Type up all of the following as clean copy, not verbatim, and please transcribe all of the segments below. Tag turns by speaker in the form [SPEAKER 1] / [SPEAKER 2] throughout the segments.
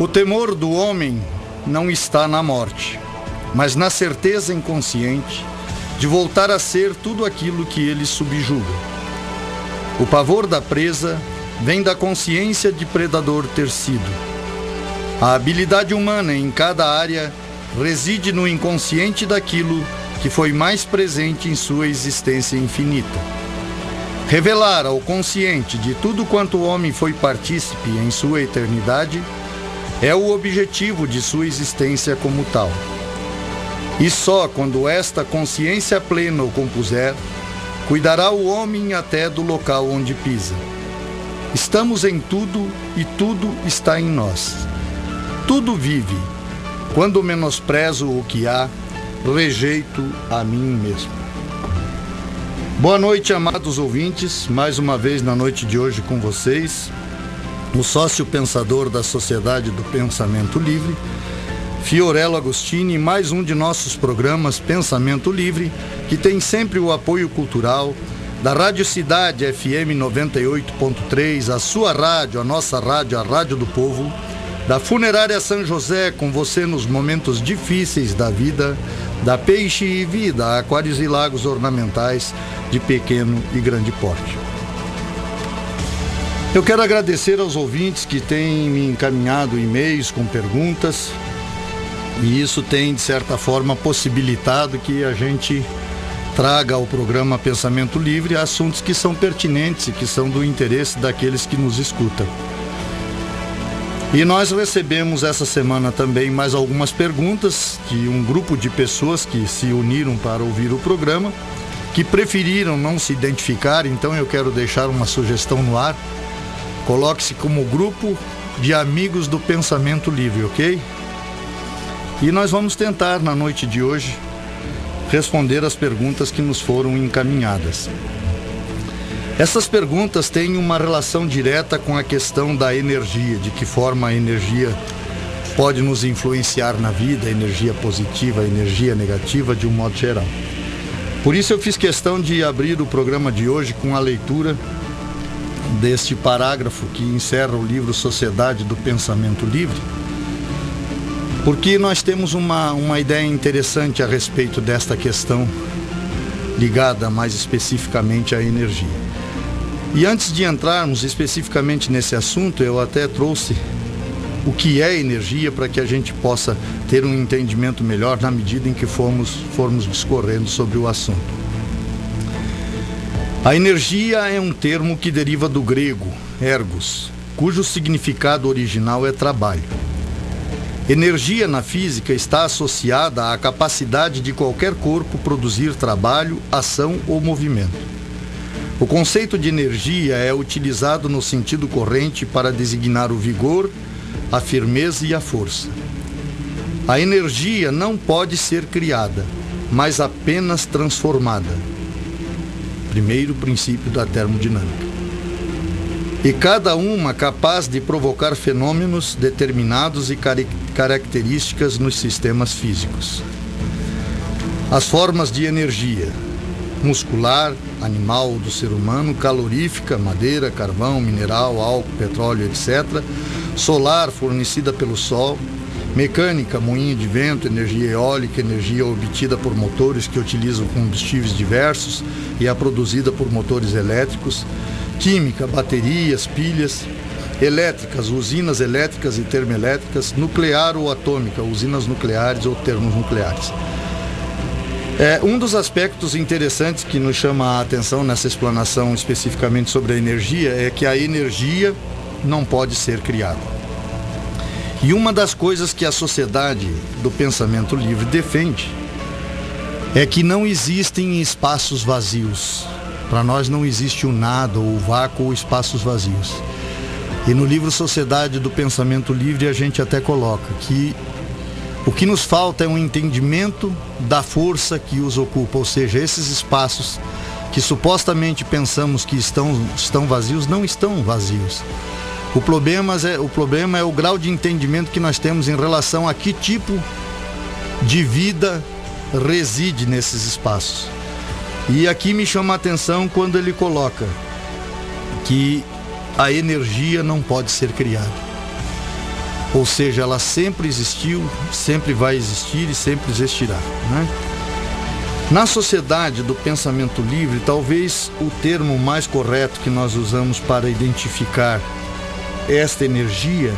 [SPEAKER 1] O temor do homem não está na morte, mas na certeza inconsciente de voltar a ser tudo aquilo que ele subjuga. O pavor da presa vem da consciência de predador ter sido. A habilidade humana em cada área reside no inconsciente daquilo que foi mais presente em sua existência infinita. Revelar ao consciente de tudo quanto o homem foi partícipe em sua eternidade é o objetivo de sua existência como tal. E só quando esta consciência plena o compuser, cuidará o homem até do local onde pisa. Estamos em tudo e tudo está em nós. Tudo vive. Quando menosprezo o que há, rejeito a mim mesmo. Boa noite, amados ouvintes. Mais uma vez na noite de hoje com vocês, o sócio pensador da Sociedade do Pensamento Livre, Fiorello Agostini, mais um de nossos programas Pensamento Livre, que tem sempre o apoio cultural da Rádio Cidade FM 98.3, a sua rádio, a nossa rádio, a Rádio do Povo, da Funerária São José, com você nos momentos difíceis da vida, da Peixe e Vida, aquários e lagos ornamentais de pequeno e grande porte. Eu quero agradecer aos ouvintes que têm me encaminhado e-mails com perguntas, e isso tem, de certa forma, possibilitado que a gente traga ao programa Pensamento Livre assuntos que são pertinentes e que são do interesse daqueles que nos escutam. E nós recebemos essa semana também mais algumas perguntas de um grupo de pessoas que se uniram para ouvir o programa, que preferiram não se identificar, então eu quero deixar uma sugestão no ar. Coloque-se como grupo de amigos do Pensamento Livre, ok? E nós vamos tentar, na noite de hoje, responder as perguntas que nos foram encaminhadas. Essas perguntas têm uma relação direta com a questão da energia, de que forma a energia pode nos influenciar na vida, a energia positiva, a energia negativa, de um modo geral. Por isso eu fiz questão de abrir o programa de hoje com a leitura deste parágrafo que encerra o livro Sociedade do Pensamento Livre, porque nós temos uma ideia interessante a respeito desta questão ligada mais especificamente à energia. E antes de entrarmos especificamente nesse assunto, eu até trouxe o que é energia para que a gente possa ter um entendimento melhor na medida em que formos discorrendo sobre o assunto. A energia é um termo que deriva do grego, ergos, cujo significado original é trabalho. Energia na física está associada à capacidade de qualquer corpo produzir trabalho, ação ou movimento. O conceito de energia é utilizado no sentido corrente para designar o vigor, a firmeza e a força. A energia não pode ser criada, mas apenas transformada. Primeiro princípio da termodinâmica. E cada uma capaz de provocar fenômenos determinados e características nos sistemas físicos. As formas de energia: muscular, animal do ser humano, calorífica, madeira, carvão, mineral, álcool, petróleo, etc. Solar, fornecida pelo sol. Mecânica, moinho de vento, energia eólica, energia obtida por motores que utilizam combustíveis diversos e é produzida por motores elétricos. Química, baterias, pilhas. Elétricas, usinas elétricas e termoelétricas. Nuclear ou atômica, usinas nucleares ou termonucleares. Um dos aspectos interessantes que nos chama a atenção nessa explanação especificamente sobre a energia é que a energia não pode ser criada. E uma das coisas que a Sociedade do Pensamento Livre defende é que não existem espaços vazios. Para nós não existe o nada, ou o vácuo, ou espaços vazios. E no livro Sociedade do Pensamento Livre a gente até coloca que o que nos falta é um entendimento da força que os ocupa, ou seja, esses espaços que supostamente pensamos que estão vazios, não estão vazios. O problema é o grau de entendimento que nós temos em relação a que tipo de vida reside nesses espaços. E aqui me chama a atenção quando ele coloca que a energia não pode ser criada. Ou seja, ela sempre existiu, sempre vai existir e sempre existirá, né? Na sociedade do pensamento livre, talvez o termo mais correto que nós usamos para identificar esta energia,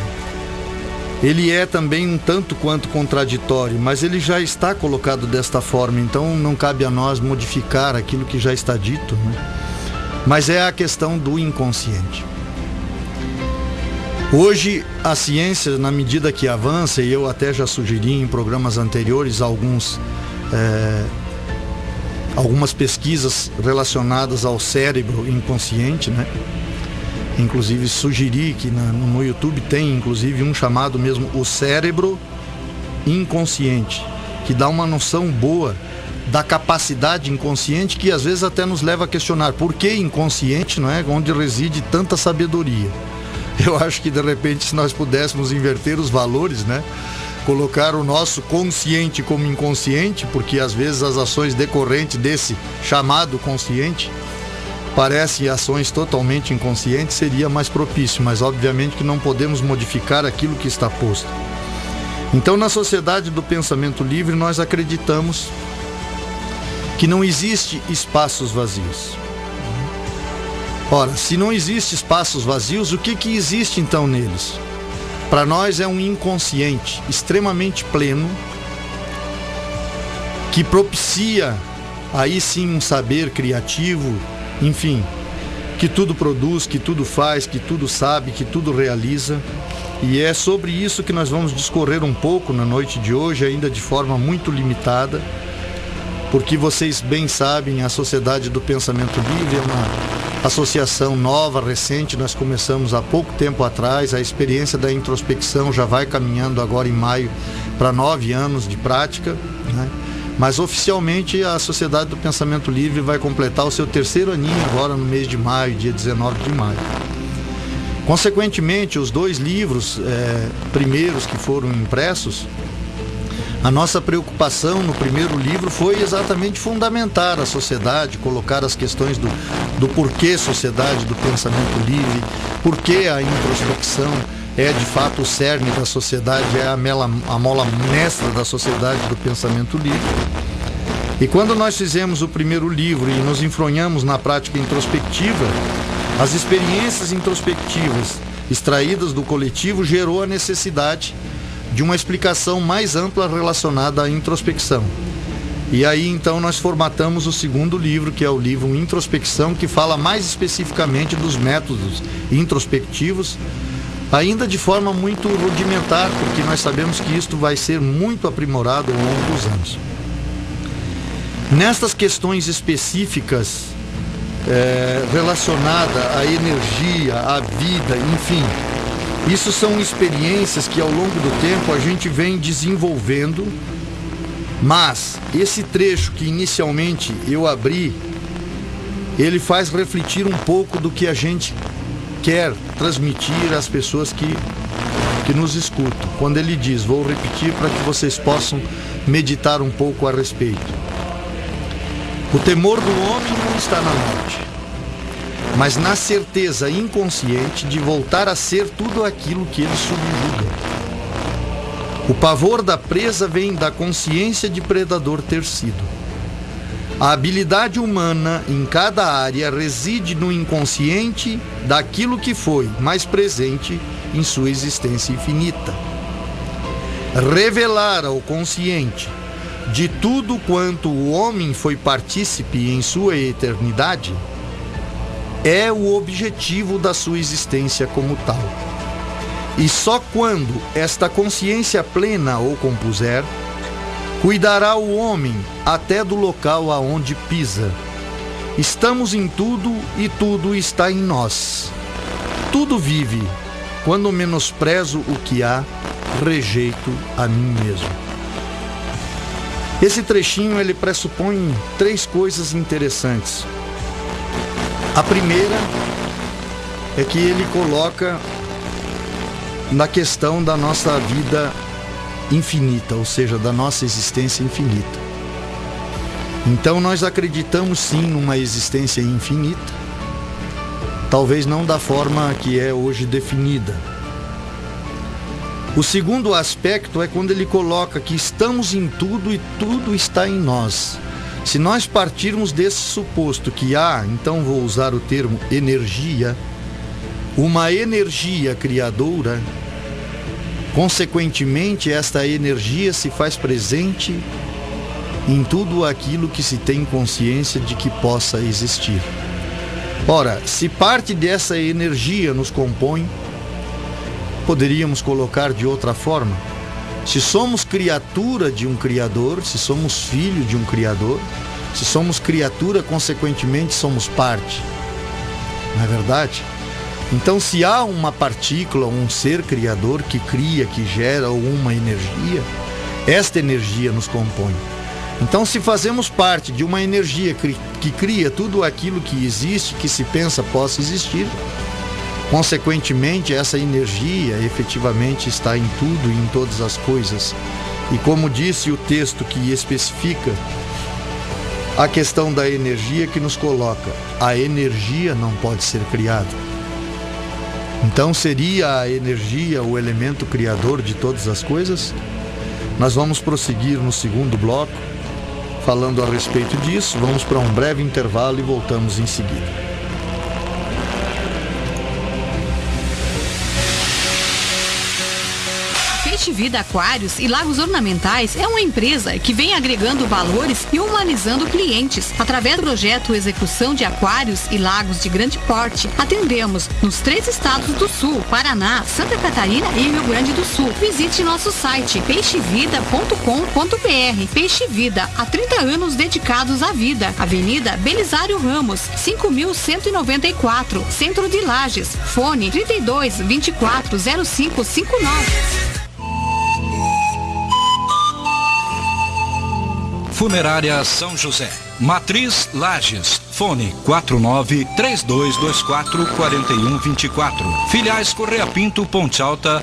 [SPEAKER 1] ele é também um tanto quanto contraditório, mas ele já está colocado desta forma, então não cabe a nós modificar aquilo que já está dito, né? Mas é a questão do inconsciente. Hoje, a ciência, na medida que avança, e eu até já sugeri em programas anteriores algumas pesquisas relacionadas ao cérebro inconsciente, né? Inclusive sugeri que no YouTube tem inclusive um chamado mesmo o cérebro inconsciente, que dá uma noção boa da capacidade inconsciente, que às vezes até nos leva a questionar por que inconsciente, não é? Onde reside tanta sabedoria. Eu acho que de repente, se nós pudéssemos inverter os valores, né? Colocar o nosso consciente como inconsciente, porque às vezes as ações decorrentes desse chamado consciente parecem ações totalmente inconscientes, seria mais propício, mas obviamente que não podemos modificar aquilo que está posto. Então, na sociedade do pensamento livre, nós acreditamos que não existe espaços vazios. Ora, se não existe espaços vazios, o que existe então neles? Para nós é um inconsciente extremamente pleno, que propicia aí sim um saber criativo, enfim, que tudo produz, que tudo faz, que tudo sabe, que tudo realiza. E é sobre isso que nós vamos discorrer um pouco na noite de hoje, ainda de forma muito limitada, porque vocês bem sabem, a Sociedade do Pensamento Livre é uma associação nova, recente. Nós começamos há pouco tempo atrás. A experiência da introspecção já vai caminhando agora em maio para 9 anos de prática, né? Mas oficialmente a Sociedade do Pensamento Livre vai completar o seu 3º aninho agora no mês de maio, dia 19 de maio. Consequentemente, os 2 livros primeiros que foram impressos, a nossa preocupação no primeiro livro foi exatamente fundamentar a sociedade, colocar as questões do porquê Sociedade do Pensamento Livre, porquê a introspecção é de fato o cerne da sociedade, é a mola mestra da Sociedade do Pensamento Livre. E quando nós fizemos o primeiro livro e nos enfronhamos na prática introspectiva, as experiências introspectivas extraídas do coletivo gerou a necessidade de uma explicação mais ampla relacionada à introspecção. E aí então nós formatamos o segundo livro, que é o livro Introspecção, que fala mais especificamente dos métodos introspectivos, ainda de forma muito rudimentar, porque nós sabemos que isto vai ser muito aprimorado ao longo dos anos. Nestas questões específicas relacionadas à energia, à vida, enfim, isso são experiências que ao longo do tempo a gente vem desenvolvendo, mas esse trecho que inicialmente eu abri, ele faz refletir um pouco do que a gente quer transmitir às pessoas que nos escutam. Quando ele diz, vou repetir para que vocês possam meditar um pouco a respeito. O temor do homem não está na morte, mas na certeza inconsciente de voltar a ser tudo aquilo que ele subjuga. O pavor da presa vem da consciência de predador ter sido. A habilidade humana em cada área reside no inconsciente daquilo que foi mais presente em sua existência infinita. Revelar ao consciente de tudo quanto o homem foi partícipe em sua eternidade é o objetivo da sua existência como tal. E só quando esta consciência plena o compuser, cuidará o homem até do local aonde pisa. Estamos em tudo e tudo está em nós. Tudo vive. Quando menosprezo o que há, rejeito a mim mesmo. Esse trechinho ele pressupõe 3 coisas interessantes. A primeira é que ele coloca na questão da nossa vida infinita, ou seja, da nossa existência infinita. Então nós acreditamos sim numa existência infinita, talvez não da forma que é hoje definida. O segundo aspecto é quando ele coloca que estamos em tudo e tudo está em nós. Se nós partirmos desse suposto que há, então vou usar o termo energia, uma energia criadora, consequentemente esta energia se faz presente em tudo aquilo que se tem consciência de que possa existir. Ora, se parte dessa energia nos compõe, poderíamos colocar de outra forma. Se somos criatura de um Criador, se somos filho de um Criador, se somos criatura, consequentemente somos parte. Não é verdade? Então, se há uma partícula, um ser criador que cria, que gera uma energia, esta energia nos compõe. Então, se fazemos parte de uma energia que cria tudo aquilo que existe, que se pensa possa existir, consequentemente, essa energia efetivamente está em tudo e em todas as coisas. E como disse o texto que especifica a questão da energia, que nos coloca, a energia não pode ser criada. Então, seria a energia o elemento criador de todas as coisas? Nós vamos prosseguir no segundo bloco, falando a respeito disso. Vamos para um breve intervalo e voltamos em seguida.
[SPEAKER 2] Peixe Vida Aquários e Lagos Ornamentais é uma empresa que vem agregando valores e humanizando clientes. Através do projeto Execução de Aquários e Lagos de Grande Porte, atendemos nos 3 estados do Sul, Paraná, Santa Catarina e Rio Grande do Sul. Visite nosso site peixevida.com.br. Peixe Vida, há 30 anos dedicados à vida. Avenida Belisário Ramos, 5.194, Centro de Lages. Fone 32 24 0559.
[SPEAKER 3] Funerária São José, Matriz Lages, fone 49-3224-4124. Filiais Correia Pinto, Ponte Alta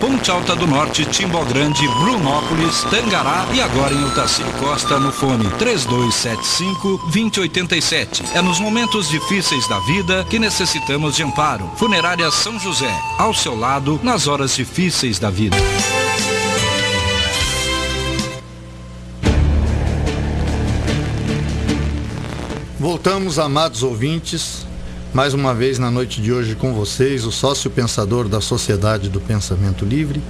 [SPEAKER 3] do Norte, Timbó Grande, Brunópolis, Tangará e agora em Otacílio Costa no fone 3275-2087. É nos momentos difíceis da vida que necessitamos de amparo. Funerária São José, ao seu lado nas horas difíceis da vida.
[SPEAKER 1] Voltamos, amados ouvintes, mais uma vez na noite de hoje com vocês, o sócio pensador da Sociedade do Pensamento Livre,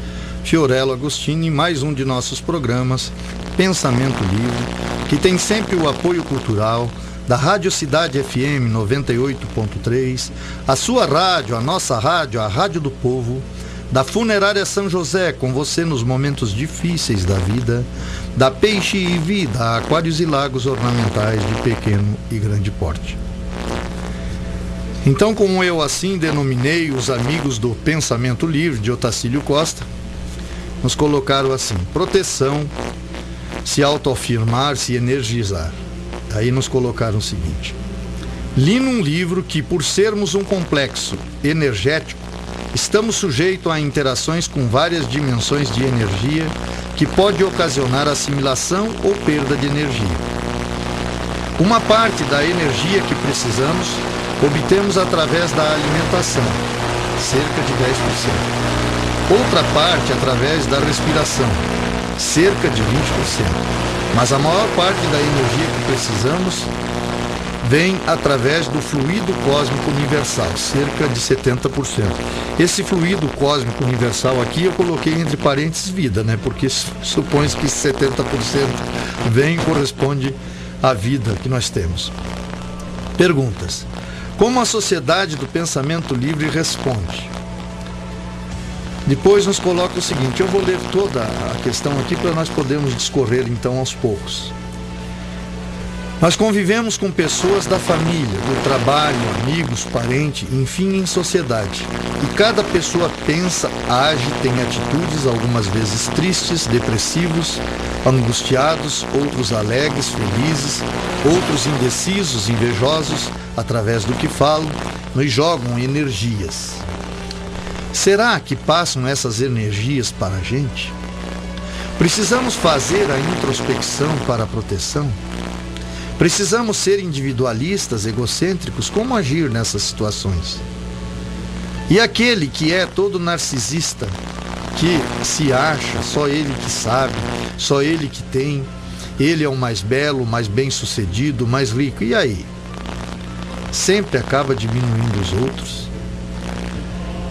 [SPEAKER 1] Fiorello Agostini, em mais um de nossos programas, Pensamento Livre, que tem sempre o apoio cultural da Rádio Cidade FM 98.3, a sua rádio, a nossa rádio, a Rádio do Povo, da Funerária São José, com você nos momentos difíceis da vida, da Peixe e Vida, Aquários e Lagos Ornamentais de pequeno e grande porte. Então, como eu assim denominei os amigos do Pensamento Livre de Otacílio Costa, nos colocaram assim: proteção, se autoafirmar, se energizar. Aí nos colocaram o seguinte: li num livro que, por sermos um complexo energético, estamos sujeitos a interações com várias dimensões de energia que pode ocasionar assimilação ou perda de energia. Uma parte da energia que precisamos obtemos através da alimentação, cerca de 10%. Outra parte através da respiração, cerca de 20%. Mas a maior parte da energia que precisamos vem através do fluido cósmico universal, cerca de 70%. Esse fluido cósmico universal aqui eu coloquei entre parênteses vida, né? Porque supõe-se que 70% vem e corresponde à vida que nós temos. Perguntas. Como a Sociedade do Pensamento Livre responde? Depois nos coloca o seguinte, eu vou ler toda a questão aqui para nós podermos discorrer então aos poucos. Nós convivemos com pessoas da família, do trabalho, amigos, parentes, enfim, em sociedade. E cada pessoa pensa, age, tem atitudes, algumas vezes tristes, depressivos, angustiados, outros alegres, felizes, outros indecisos, invejosos, através do que falam, nos jogam energias. Será que passam essas energias para a gente? Precisamos fazer a introspecção para a proteção? Precisamos ser individualistas, egocêntricos? Como agir nessas situações? E aquele que é todo narcisista, que se acha, só ele que sabe, só ele que tem, ele é o mais belo, o mais bem-sucedido, o mais rico. E aí? Sempre acaba diminuindo os outros.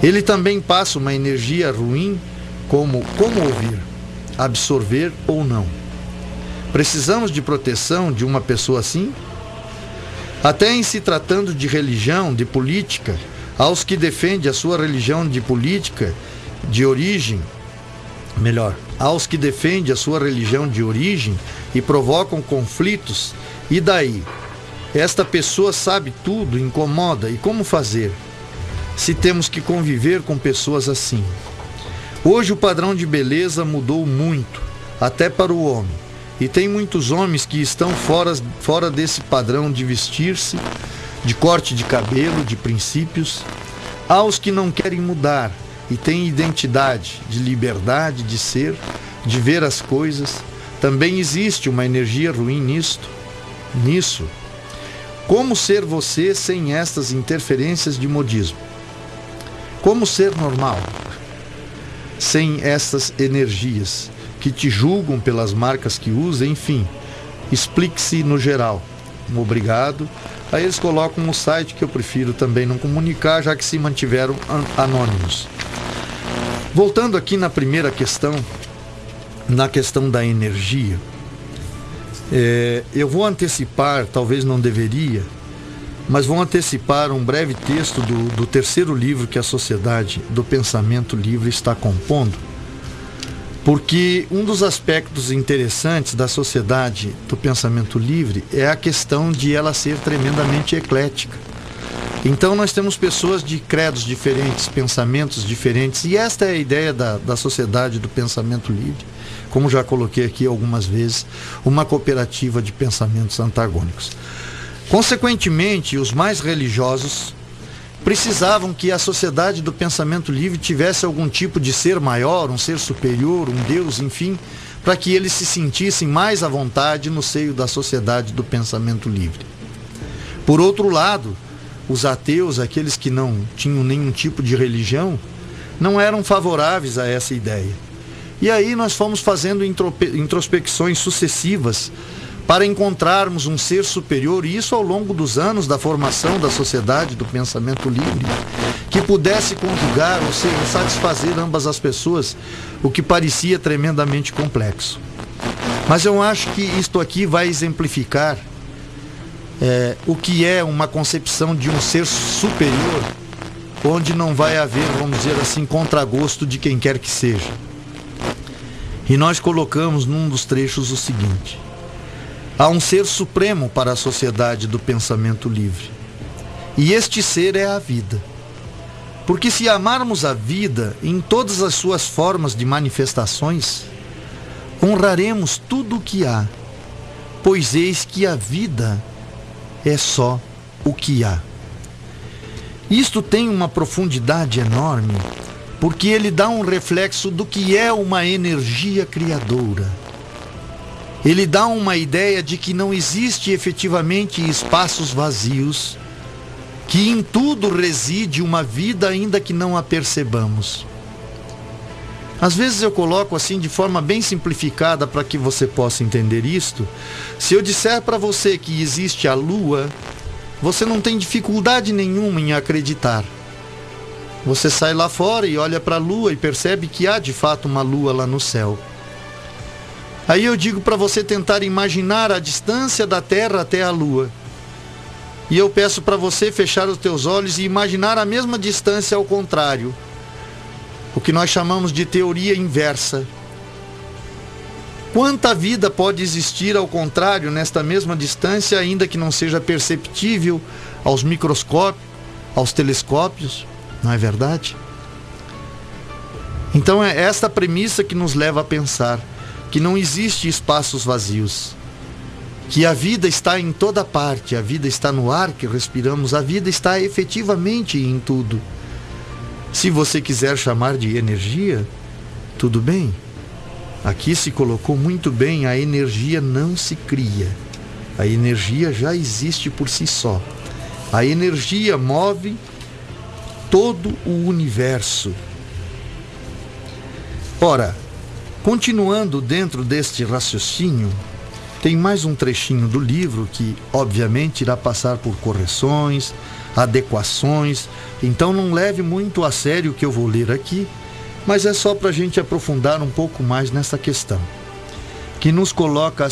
[SPEAKER 1] Ele também passa uma energia ruim, como ouvir, absorver ou não. Precisamos de proteção de uma pessoa assim? Até em se tratando de religião, de política, aos que defendem a sua religião de política de origem, aos que defendem a sua religião de origem e provocam conflitos, e daí? Esta pessoa sabe tudo, incomoda, e como fazer? Se temos que conviver com pessoas assim. Hoje o padrão de beleza mudou muito, até para o homem. E tem muitos homens que estão fora desse padrão de vestir-se, de corte de cabelo, de princípios. Há os que não querem mudar e têm identidade, de liberdade de ser, de ver as coisas. Também existe uma energia ruim nisso. Como ser você sem estas interferências de modismo? Como ser normal sem essas energias que te julgam pelas marcas que usa? Enfim, explique-se no geral. Obrigado. Aí eles colocam no site, que eu prefiro também não comunicar, já que se mantiveram anônimos. Voltando aqui na primeira questão, na questão da energia, eu vou antecipar, talvez não deveria, mas vou antecipar um breve texto do terceiro livro que a Sociedade do Pensamento Livre está compondo, porque um dos aspectos interessantes da Sociedade do Pensamento Livre é a questão de ela ser tremendamente eclética. Então nós temos pessoas de credos diferentes, pensamentos diferentes, e esta é a ideia da Sociedade do Pensamento Livre, como já coloquei aqui algumas vezes, uma cooperativa de pensamentos antagônicos. Consequentemente, os mais religiosos precisavam que a Sociedade do Pensamento Livre tivesse algum tipo de ser maior, um ser superior, um Deus, enfim, para que eles se sentissem mais à vontade no seio da Sociedade do Pensamento Livre. Por outro lado, os ateus, aqueles que não tinham nenhum tipo de religião, não eram favoráveis a essa ideia. E aí nós fomos fazendo introspecções sucessivas para encontrarmos um ser superior, e isso ao longo dos anos da formação da Sociedade do Pensamento Livre, que pudesse conjugar, ou seja, satisfazer ambas as pessoas, o que parecia tremendamente complexo. Mas eu acho que isto aqui vai exemplificar o que é uma concepção de um ser superior, onde não vai haver, vamos dizer assim, contragosto de quem quer que seja. E nós colocamos num dos trechos o seguinte: há um ser supremo para a Sociedade do Pensamento Livre, e este ser é a vida. Porque se amarmos a vida em todas as suas formas de manifestações, honraremos tudo o que há, pois eis que a vida é só o que há. Isto tem uma profundidade enorme, porque ele dá um reflexo do que é uma energia criadora. Ele dá uma ideia de que não existe efetivamente espaços vazios, que em tudo reside uma vida, ainda que não a percebamos. Às vezes eu coloco assim de forma bem simplificada para que você possa entender isto. Se eu disser para você que existe a Lua, você não tem dificuldade nenhuma em acreditar. Você sai lá fora e olha para a Lua e percebe que há de fato uma Lua lá no céu. Aí eu digo para você tentar imaginar a distância da Terra até a Lua. E eu peço para você fechar os teus olhos e imaginar a mesma distância ao contrário. O que nós chamamos de teoria inversa. Quanta vida pode existir ao contrário nesta mesma distância, ainda que não seja perceptível aos microscópios, aos telescópios, não é verdade? Então é esta premissa que nos leva a pensar que não existe espaços vazios, que a vida está em toda parte, a vida está no ar que respiramos, a vida está efetivamente em tudo. Se você quiser chamar de energia, tudo bem. Aqui se colocou muito bem: a energia não se cria. A energia já existe por si só. A energia move todo o universo. Ora, continuando dentro deste raciocínio, tem mais um trechinho do livro que, obviamente, irá passar por correções, adequações, então não leve muito a sério o que eu vou ler aqui, mas é só para a gente aprofundar um pouco mais nessa questão, que nos coloca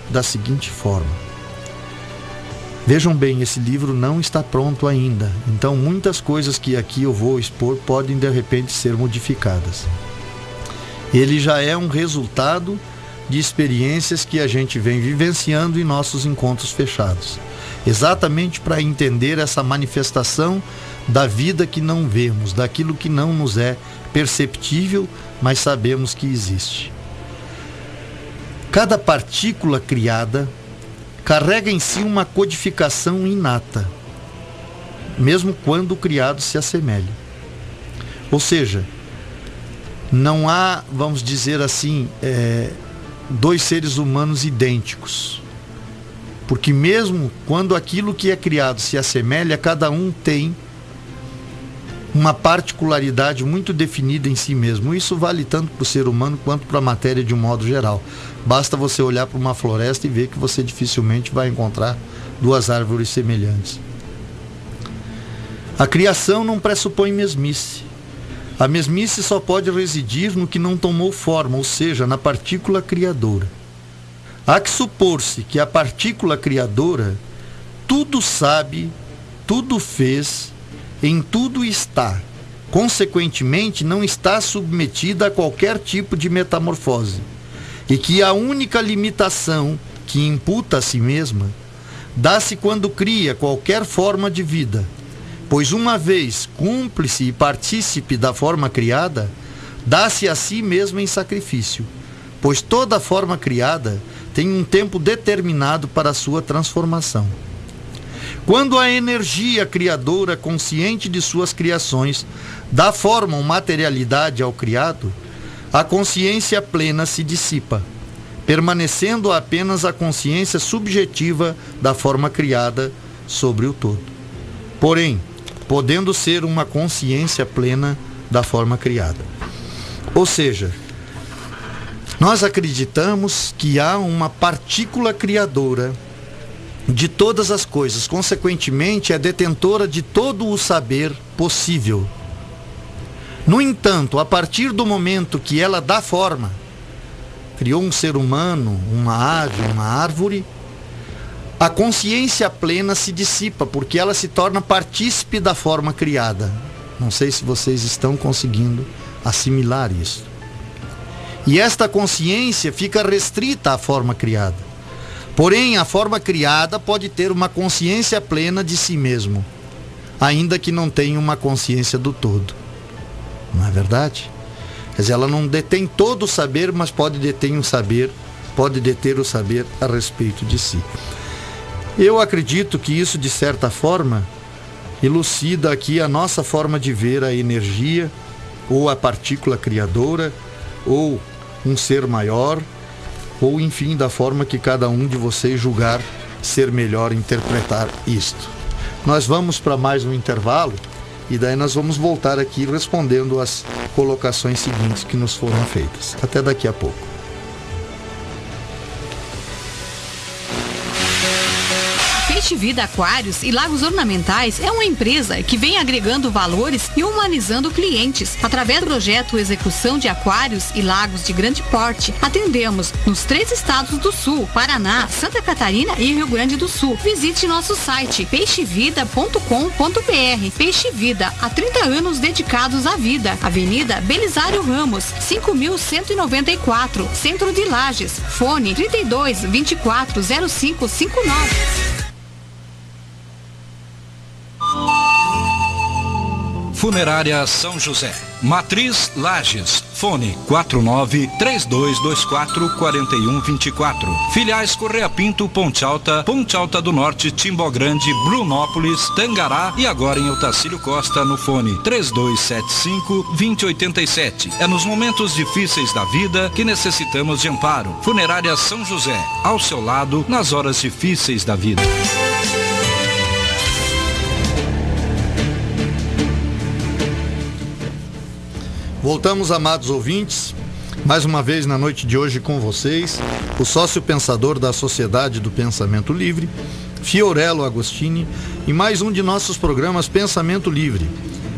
[SPEAKER 1] da seguinte forma. Vejam bem, esse livro não está pronto ainda, então muitas coisas que aqui eu vou expor podem de repente ser modificadas. Ele já é um resultado de experiências que a gente vem vivenciando em nossos encontros fechados, exatamente para entender essa manifestação da vida que não vemos, daquilo que não nos é perceptível, mas sabemos que existe. Cada partícula criada carrega em si uma codificação inata, mesmo quando o criado se assemelha. Ou seja, não há, vamos dizer assim, dois seres humanos idênticos. Porque mesmo quando aquilo que é criado se assemelha, cada um tem uma particularidade muito definida em si mesmo. Isso vale tanto para o ser humano quanto para a matéria de um modo geral. Basta você olhar para uma floresta e ver que você dificilmente vai encontrar duas árvores semelhantes. A criação não pressupõe mesmice. A mesmice só pode residir no que não tomou forma, ou seja, na partícula criadora. Há que supor-se que a partícula criadora tudo sabe, tudo fez, em tudo está. Consequentemente, não está submetida a qualquer tipo de metamorfose. E que a única limitação que imputa a si mesma dá-se quando cria qualquer forma de vida, pois uma vez cúmplice e partícipe da forma criada, dá-se a si mesma em sacrifício, pois toda forma criada tem um tempo determinado para a sua transformação. Quando a energia criadora, consciente de suas criações, dá forma ou materialidade ao criado, a consciência plena se dissipa, permanecendo apenas a consciência subjetiva da forma criada sobre o todo. Porém, podendo ser uma consciência plena da forma criada. Ou seja, nós acreditamos que há uma partícula criadora de todas as coisas, consequentemente é detentora de todo o saber possível. No entanto, a partir do momento que ela dá forma, criou um ser humano, uma ave, uma árvore, a consciência plena se dissipa, porque ela se torna partícipe da forma criada. Não sei se vocês estão conseguindo assimilar isso. E esta consciência fica restrita à forma criada. Porém, a forma criada pode ter uma consciência plena de si mesmo, ainda que não tenha uma consciência do todo. Não é verdade? Quer dizer, ela não detém todo o saber, mas pode deter o saber a respeito de si. Eu acredito que isso, de certa forma, elucida aqui a nossa forma de ver a energia, ou a partícula criadora, ou um ser maior, ou enfim, da forma que cada um de vocês julgar ser melhor interpretar isto. Nós vamos para mais um intervalo, e daí nós vamos voltar aqui respondendo as colocações seguintes que nos foram feitas. Até daqui a pouco.
[SPEAKER 2] Peixe Vida Aquários e Lagos Ornamentais é uma empresa que vem agregando valores e humanizando clientes. Através do projeto Execução de Aquários e Lagos de Grande Porte, atendemos nos 3 estados do Sul, Paraná, Santa Catarina e Rio Grande do Sul. Visite nosso site peixevida.com.br. Peixe Vida, há 30 anos dedicados à vida. Avenida Belisário Ramos, 5.194, Centro de Lages. Fone 32 24 0559.
[SPEAKER 3] Funerária São José. Matriz Lages. Fone 49-3224-4124. Filiais Correia Pinto, Ponte Alta do Norte, Timbó Grande, Brunópolis, Tangará e agora em Otacílio Costa no fone 3275-2087. É nos momentos difíceis da vida que necessitamos de amparo. Funerária São José. Ao seu lado nas horas difíceis da vida.
[SPEAKER 1] Voltamos, amados ouvintes, mais uma vez na noite de hoje com vocês, o sócio pensador da Sociedade do Pensamento Livre, Fiorello Agostini, e mais um de nossos programas Pensamento Livre,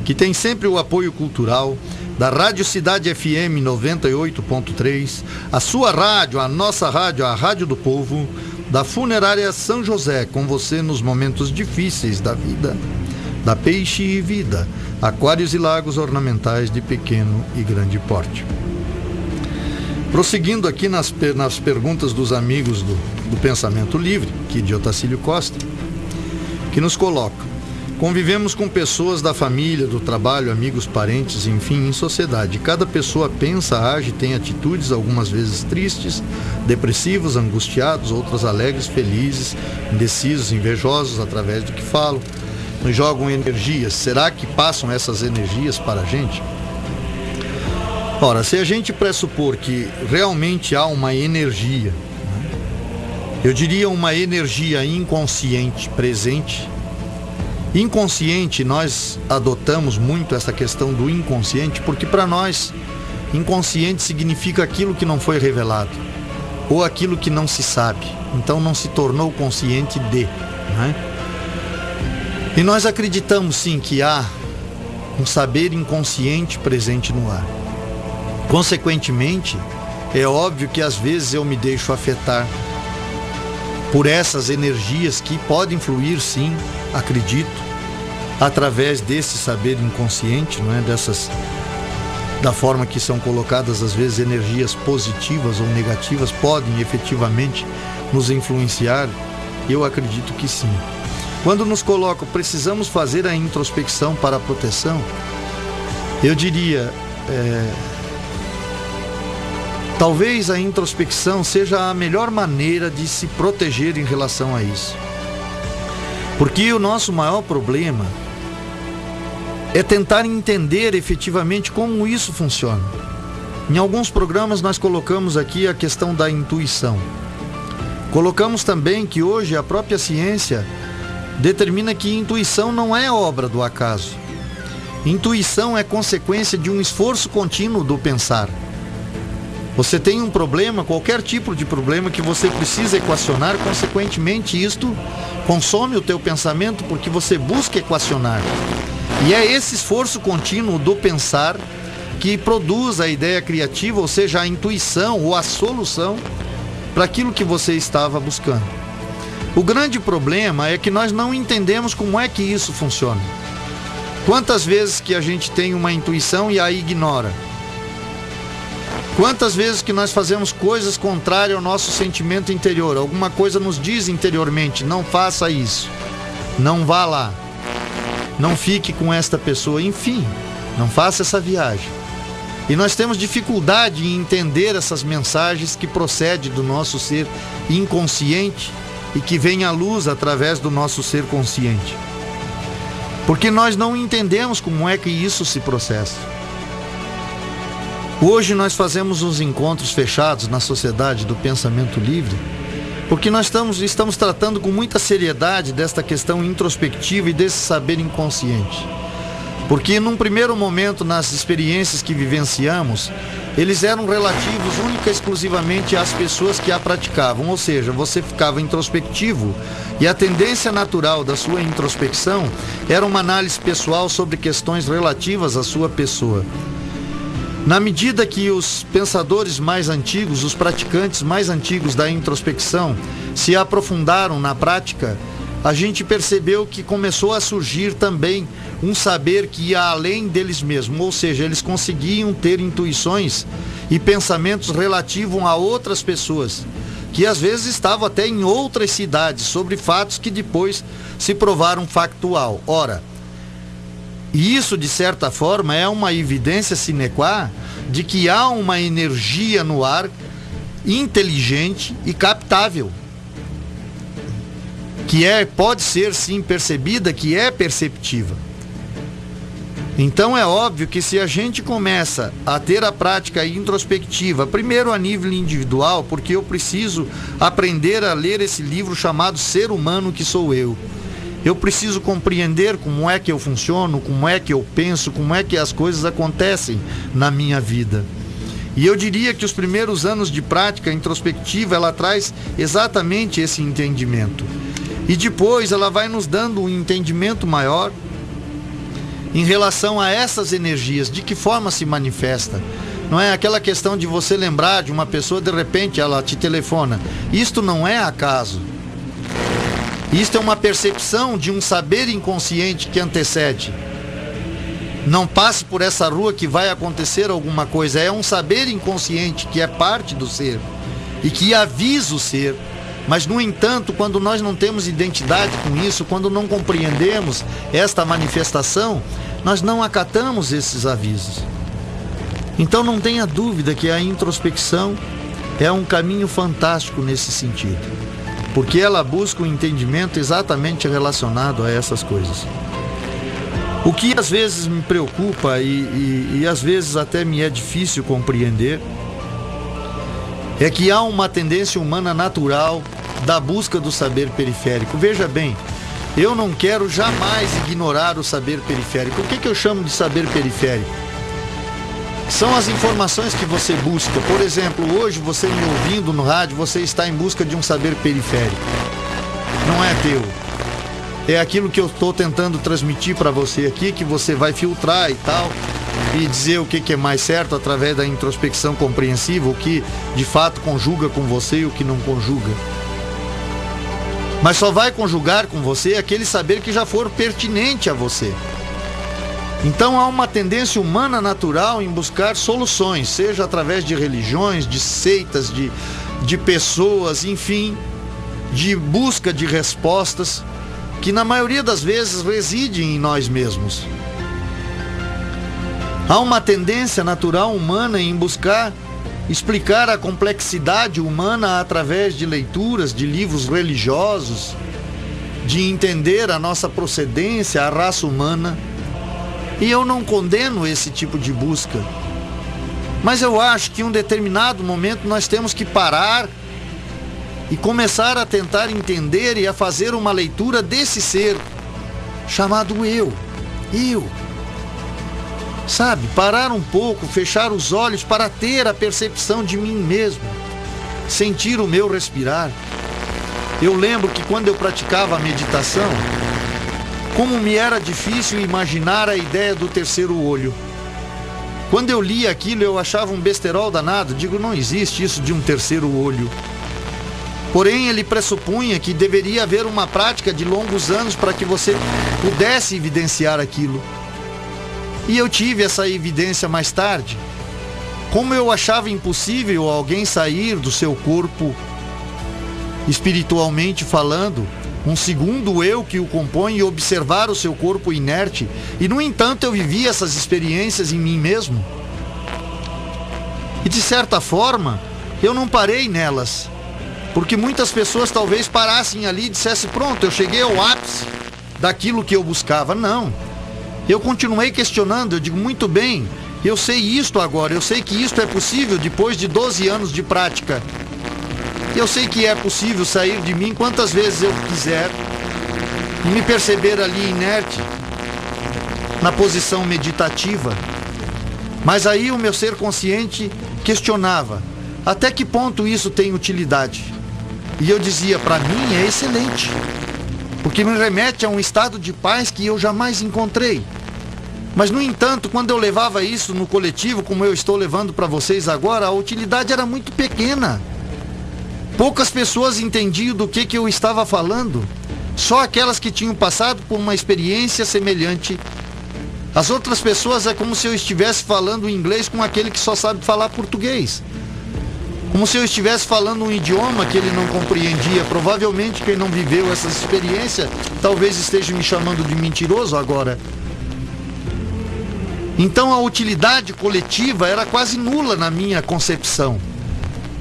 [SPEAKER 1] que tem sempre o apoio cultural da Rádio Cidade FM 98.3, a sua rádio, a nossa rádio, a Rádio do Povo, da Funerária São José, com você nos momentos difíceis da vida, da Peixe e Vida, aquários e lagos ornamentais de pequeno e grande porte. Prosseguindo aqui nas perguntas dos amigos do Pensamento Livre, aqui de Otacílio Costa, que nos coloca: convivemos com pessoas da família, do trabalho, amigos, parentes, enfim, em sociedade. Cada pessoa pensa, age, tem atitudes, algumas vezes tristes, depressivos, angustiados, outras alegres, felizes, indecisos, invejosos através do que falam. Nos jogam energias. Será que passam essas energias para a gente? Ora, se a gente pressupor que realmente há uma energia, eu diria uma energia inconsciente presente. Inconsciente, nós adotamos muito essa questão do inconsciente, porque para nós, inconsciente significa aquilo que não foi revelado, ou aquilo que não se sabe, então não se tornou consciente de, né? E nós acreditamos sim que há um saber inconsciente presente no ar. Consequentemente, é óbvio que às vezes eu me deixo afetar por essas energias que podem fluir, sim, acredito, através desse saber inconsciente, não é? Da forma que são colocadas às vezes energias positivas ou negativas, podem efetivamente nos influenciar. Eu acredito que sim. Quando nos colocam, precisamos fazer a introspecção para a proteção, eu diria, talvez a introspecção seja a melhor maneira de se proteger em relação a isso. Porque o nosso maior problema é tentar entender efetivamente como isso funciona. Em alguns programas nós colocamos aqui a questão da intuição. Colocamos também que hoje a própria ciência determina que intuição não é obra do acaso. Intuição é consequência de um esforço contínuo do pensar. Você tem um problema, qualquer tipo de problema que você precisa equacionar, consequentemente isto consome o teu pensamento porque você busca equacionar. E é esse esforço contínuo do pensar que produz a ideia criativa, ou seja, a intuição ou a solução para aquilo que você estava buscando. O grande problema é que nós não entendemos como é que isso funciona. Quantas vezes que a gente tem uma intuição e a ignora? Quantas vezes que nós fazemos coisas contrárias ao nosso sentimento interior? Alguma coisa nos diz interiormente: não faça isso, não vá lá, não fique com esta pessoa, enfim, não faça essa viagem. E nós temos dificuldade em entender essas mensagens que procedem do nosso ser inconsciente e que vêm à luz através do nosso ser consciente. Porque nós não entendemos como é que isso se processa. Hoje nós fazemos uns encontros fechados na Sociedade do Pensamento Livre, porque nós estamos tratando com muita seriedade desta questão introspectiva e desse saber inconsciente. Porque num primeiro momento, nas experiências que vivenciamos, eles eram relativos única e exclusivamente às pessoas que a praticavam, ou seja, você ficava introspectivo e a tendência natural da sua introspecção era uma análise pessoal sobre questões relativas à sua pessoa. Na medida que os pensadores mais antigos, os praticantes mais antigos da introspecção se aprofundaram na prática, a gente percebeu que começou a surgir também um saber que ia além deles mesmos, ou seja, eles conseguiam ter intuições e pensamentos relativos a outras pessoas, que às vezes estavam até em outras cidades, sobre fatos que depois se provaram factual. Ora, isso de certa forma é uma evidência sine qua de que há uma energia no ar inteligente e captável, que pode ser sim percebida, que é perceptiva. Então é óbvio que se a gente começa a ter a prática introspectiva, primeiro a nível individual, porque eu preciso aprender a ler esse livro chamado Ser Humano que Sou Eu. Eu preciso compreender como é que eu funciono, como é que eu penso, como é que as coisas acontecem na minha vida. E eu diria que os primeiros anos de prática introspectiva, ela traz exatamente esse entendimento. E depois ela vai nos dando um entendimento maior em relação a essas energias, de que forma se manifesta. Não é aquela questão de você lembrar de uma pessoa, de repente ela te telefona. Isto não é acaso. Isto é uma percepção de um saber inconsciente que antecede. Não passe por essa rua que vai acontecer alguma coisa. É um saber inconsciente que é parte do ser e que avisa o ser. Mas, no entanto, quando nós não temos identidade com isso, quando não compreendemos esta manifestação, nós não acatamos esses avisos. Então não tenha dúvida que a introspecção é um caminho fantástico nesse sentido, porque ela busca um entendimento exatamente relacionado a essas coisas. O que às vezes me preocupa e às vezes até me é difícil compreender é que há uma tendência humana natural da busca do saber periférico. Veja bem, eu não quero jamais ignorar o saber periférico. O que eu chamo de saber periférico? São as informações que você busca. Por exemplo, hoje você me ouvindo no rádio, você está em busca de um saber periférico. Não é teu. É aquilo que eu estou tentando transmitir para você aqui, que você vai filtrar e tal, e dizer o que é mais certo através da introspecção compreensiva, o que de fato conjuga com você e o que não conjuga. Mas só vai conjugar com você aquele saber que já for pertinente a você. Então há uma tendência humana natural em buscar soluções, seja através de religiões, de seitas, de pessoas, enfim, de busca de respostas, que na maioria das vezes residem em nós mesmos. Há uma tendência natural humana em buscar explicar a complexidade humana através de leituras, de livros religiosos, de entender a nossa procedência, a raça humana. E eu não condeno esse tipo de busca. Mas eu acho que em um determinado momento nós temos que parar e começar a tentar entender e a fazer uma leitura desse ser chamado eu. Sabe, parar um pouco, fechar os olhos para ter a percepção de mim mesmo, sentir o meu respirar. Eu lembro que quando eu praticava a meditação, como me era difícil imaginar a ideia do terceiro olho. Quando eu lia aquilo, eu achava um besterol danado. Digo, não existe isso de um terceiro olho. Porém, ele pressupunha que deveria haver uma prática de longos anos para que você pudesse evidenciar aquilo. E eu tive essa evidência mais tarde. Como eu achava impossível alguém sair do seu corpo, espiritualmente falando, um segundo eu que o compõe, e observar o seu corpo inerte, e no entanto eu vivi essas experiências em mim mesmo. E de certa forma, eu não parei nelas, porque muitas pessoas talvez parassem ali e dissessem, pronto, eu cheguei ao ápice daquilo que eu buscava. Não. Eu continuei questionando, eu digo, muito bem, eu sei isto agora, eu sei que isto é possível depois de 12 anos de prática. Eu sei que é possível sair de mim quantas vezes eu quiser e me perceber ali inerte, na posição meditativa. Mas aí o meu ser consciente questionava, até que ponto isso tem utilidade? E eu dizia, para mim é excelente, porque me remete a um estado de paz que eu jamais encontrei. Mas, no entanto, quando eu levava isso no coletivo, como eu estou levando para vocês agora, a utilidade era muito pequena. Poucas pessoas entendiam do que eu estava falando. Só aquelas que tinham passado por uma experiência semelhante. As outras pessoas é como se eu estivesse falando inglês com aquele que só sabe falar português. Como se eu estivesse falando um idioma que ele não compreendia. Provavelmente quem não viveu essa experiência talvez esteja me chamando de mentiroso agora. Então a utilidade coletiva era quase nula na minha concepção.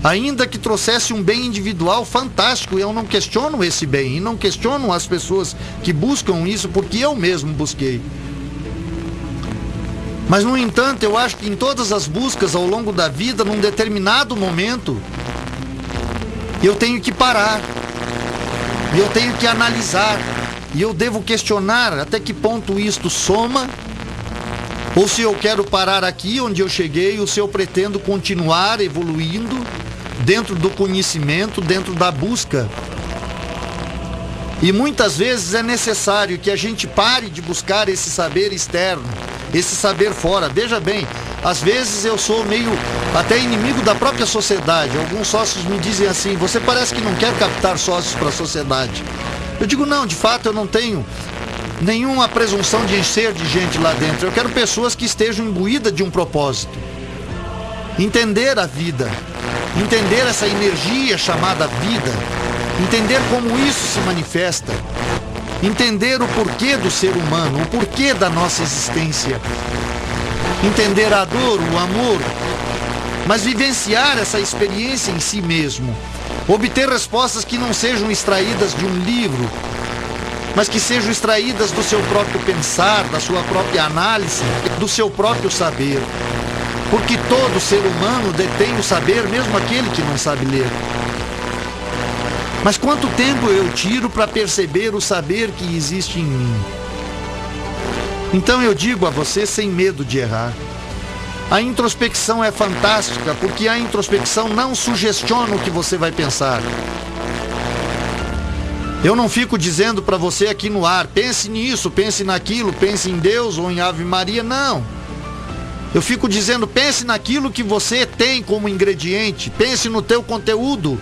[SPEAKER 1] Ainda que trouxesse um bem individual fantástico, eu não questiono esse bem, e não questiono as pessoas que buscam isso, porque eu mesmo busquei. Mas, no entanto, eu acho que em todas as buscas ao longo da vida, num determinado momento, eu tenho que parar, e eu tenho que analisar, e eu devo questionar até que ponto isto soma, ou se eu quero parar aqui onde eu cheguei, ou se eu pretendo continuar evoluindo dentro do conhecimento, dentro da busca. E muitas vezes é necessário que a gente pare de buscar esse saber externo, esse saber fora. Veja bem, às vezes eu sou meio até inimigo da própria sociedade. Alguns sócios me dizem assim: você parece que não quer captar sócios para a sociedade. Eu digo: não, de fato eu não tenho nenhuma presunção de encher de gente lá dentro. Eu quero pessoas que estejam imbuídas de um propósito. Entender a vida, entender essa energia chamada vida, entender como isso se manifesta, entender o porquê do ser humano, o porquê da nossa existência, entender a dor, o amor, mas vivenciar essa experiência em si mesmo, obter respostas que não sejam extraídas de um livro, mas que sejam extraídas do seu próprio pensar, da sua própria análise, do seu próprio saber. Porque todo ser humano detém o saber, mesmo aquele que não sabe ler. Mas quanto tempo eu tiro para perceber o saber que existe em mim? Então eu digo a você, sem medo de errar, a introspecção é fantástica, porque a introspecção não sugestiona o que você vai pensar. Eu não fico dizendo para você aqui no ar: pense nisso, pense naquilo, pense em Deus ou em Ave Maria. Não. Eu fico dizendo: pense naquilo que você tem como ingrediente, pense no teu conteúdo.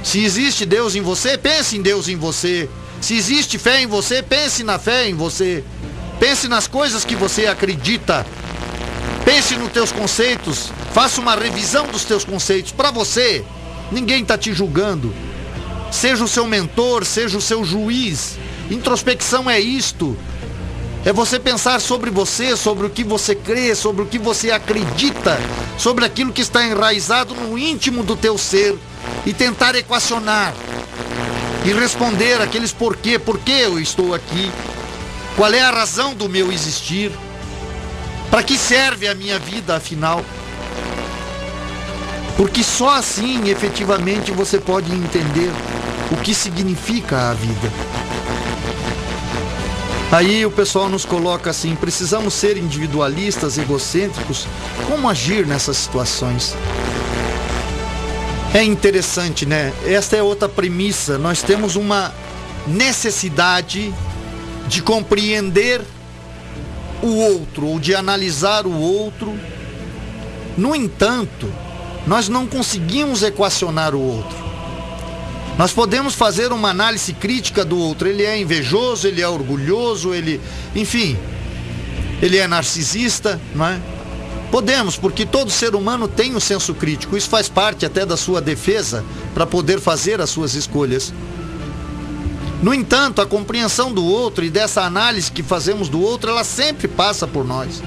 [SPEAKER 1] Se existe Deus em você, pense em Deus em você. Se existe fé em você, pense na fé em você. Pense nas coisas que você acredita. Pense nos teus conceitos. Faça uma revisão dos teus conceitos para você. Ninguém está te julgando. Seja o seu mentor, seja o seu juiz. Introspecção é isto. É você pensar sobre você, sobre o que você crê, sobre o que você acredita, sobre aquilo que está enraizado no íntimo do teu ser e tentar equacionar e responder aqueles por que eu estou aqui, qual é a razão do meu existir, para que serve a minha vida afinal. Porque só assim efetivamente você pode entender o que significa a vida. Aí o pessoal nos coloca assim: precisamos ser individualistas, egocêntricos. Como agir nessas situações? É interessante, né? Esta é outra premissa. Nós temos uma necessidade de compreender o outro, ou de analisar o outro. No entanto, nós não conseguimos equacionar o outro. Nós podemos fazer uma análise crítica do outro. Ele é invejoso, ele é orgulhoso, enfim, ele é narcisista, não é? Podemos, porque todo ser humano tem um senso crítico. Isso faz parte até da sua defesa para poder fazer as suas escolhas. No entanto, a compreensão do outro e dessa análise que fazemos do outro, ela sempre passa por nós.